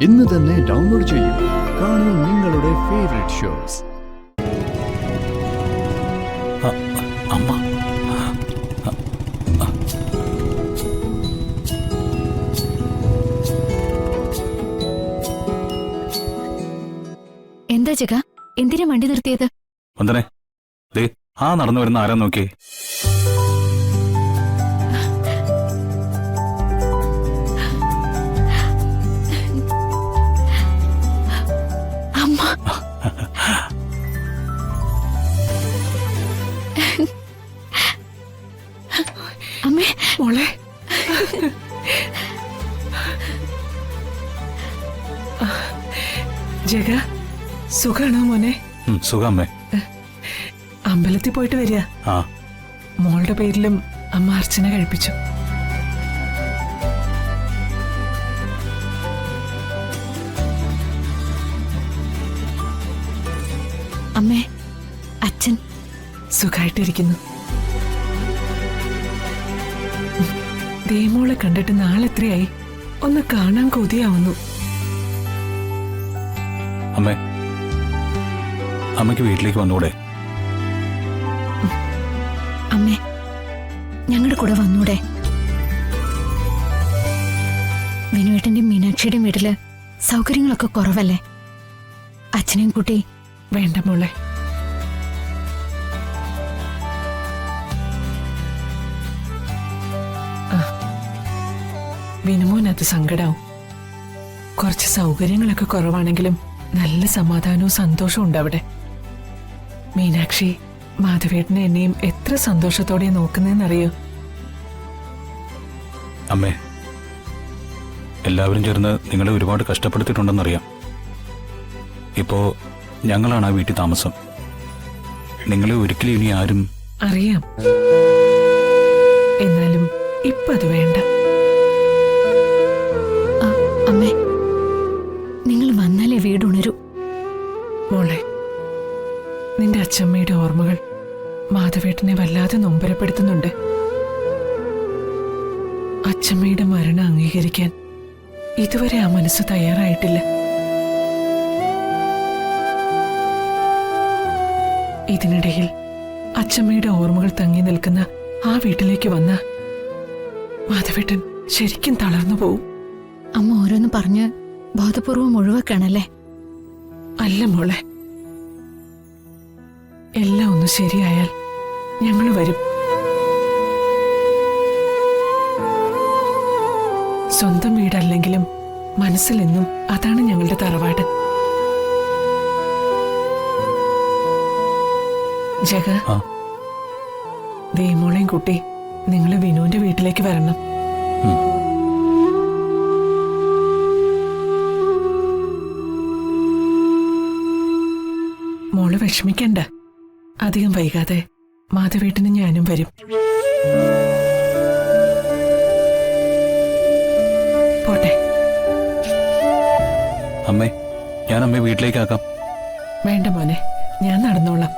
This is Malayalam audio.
ഇന്ന് തന്നെ ഡൗൺലോഡ് ചെയ്യൂ. കാണൂ നിങ്ങളുടെ ഫേവറേറ്റ് ഷോസ്. അമ്മ, എന്താ ജഗ, എന്തിനാ വണ്ടി നിർത്തിയത്? വന്ദനെ, ദേ ആ നടന്നു വരുന്ന ആരാ നോക്കിയേ. അമ്മ. അമ്മേ. മോളെ, ജഗ സുഖാണോ മോനെ? സുഖമ്മേ. അമ്പലത്തിൽ പോയിട്ട് വരിക. ആ, മോളുടെ പേരിലും അമ്മ അർച്ചന കഴിപ്പിച്ചു. അമ്മേ, അച്ഛൻ സുഖായിട്ടിരിക്കുന്നു. ദേമോളെ കണ്ടിട്ട് നാളെത്രയായി, ഒന്ന് കാണാൻ കൊതിയാവുന്നു. അമ്മേ, അമ്മയ്ക്ക് വീട്ടിലേക്ക് വന്നൂടെ? അമ്മേ, ഞങ്ങളുടെ കൂടെ വന്നൂടെ? വിനുവേട്ടന്റെയും മീനാക്ഷിയുടെയും വീട്ടില് സൗകര്യങ്ങളൊക്കെ കുറവല്ലേ? അച്ഛനെയും കൂട്ടി. വേണ്ട മോളെ, വിനുമോനത് സങ്കടാവും. കുറച്ച് സൗകര്യങ്ങളൊക്കെ കുറവാണെങ്കിലും നല്ല സമാധാനവും സന്തോഷവും ഉണ്ട് അവിടെ. മീനാക്ഷി മാധവേട്ടനെ എന്നെയും എത്ര സന്തോഷത്തോടെ നോക്കുന്നതെന്നറിയോ? അമ്മേ, എല്ലാവരും ചേർന്ന് നിങ്ങളെ ഒരുപാട് കഷ്ടപ്പെടുത്തിയിട്ടുണ്ടെന്നറിയാം. ഇപ്പോ ഞങ്ങളാണ് ആ വീട്ടിൽ താമസം. നിങ്ങളെ ഒരിക്കലും ഇനി ആരും. അറിയാം, എന്നാലും ഇപ്പൊ അത് വേണ്ട. അമ്മേ, നിങ്ങൾ വന്നാലേ വീടുണരൂ. മോളെ, നിന്റെ അച്ഛമ്മയുടെ ഓർമ്മകൾ മാധവേട്ടനെ വല്ലാതെ നൊമ്പരപ്പെടുത്തുന്നുണ്ട്. അച്ഛമ്മയുടെ മരണം അംഗീകരിക്കാൻ ഇതുവരെ ആ മനസ്സ് തയ്യാറായിട്ടില്ല. ഇതിനിടയിൽ അച്ഛമ്മയുടെ ഓർമ്മകൾ തങ്ങി നിൽക്കുന്ന ആ വീട്ടിലേക്ക് വന്ന മാധവേട്ടൻ ശരിക്കും തളർന്നു പോവും. അമ്മ ഓരോന്ന് പറഞ്ഞ് ബോധപൂർവം ഒഴിവാക്കണല്ലേ? അല്ല മോളെ, എല്ലാം ഒന്ന് ശരിയായാൽ ഞങ്ങൾ വരും. സ്വന്തം വീടല്ലെങ്കിലും മനസ്സിലെന്നും അതാണ് ഞങ്ങളുടെ തറവാട്. ജഗ, ദേമോളെയും കുട്ടി നിങ്ങൾ വിനുവിന്റെ വീട്ടിലേക്ക് വരണം. മോള് വിഷമിക്കണ്ട. അധികം വൈകാതെ മാധവേട്ടനും ഞാനും വരും. പോട്ടെ. അമ്മേ, ഞാൻ അമ്മയെ വീട്ടിലേക്കാക്കാം. വേണ്ട മോനെ, ഞാൻ നടന്നോളാം.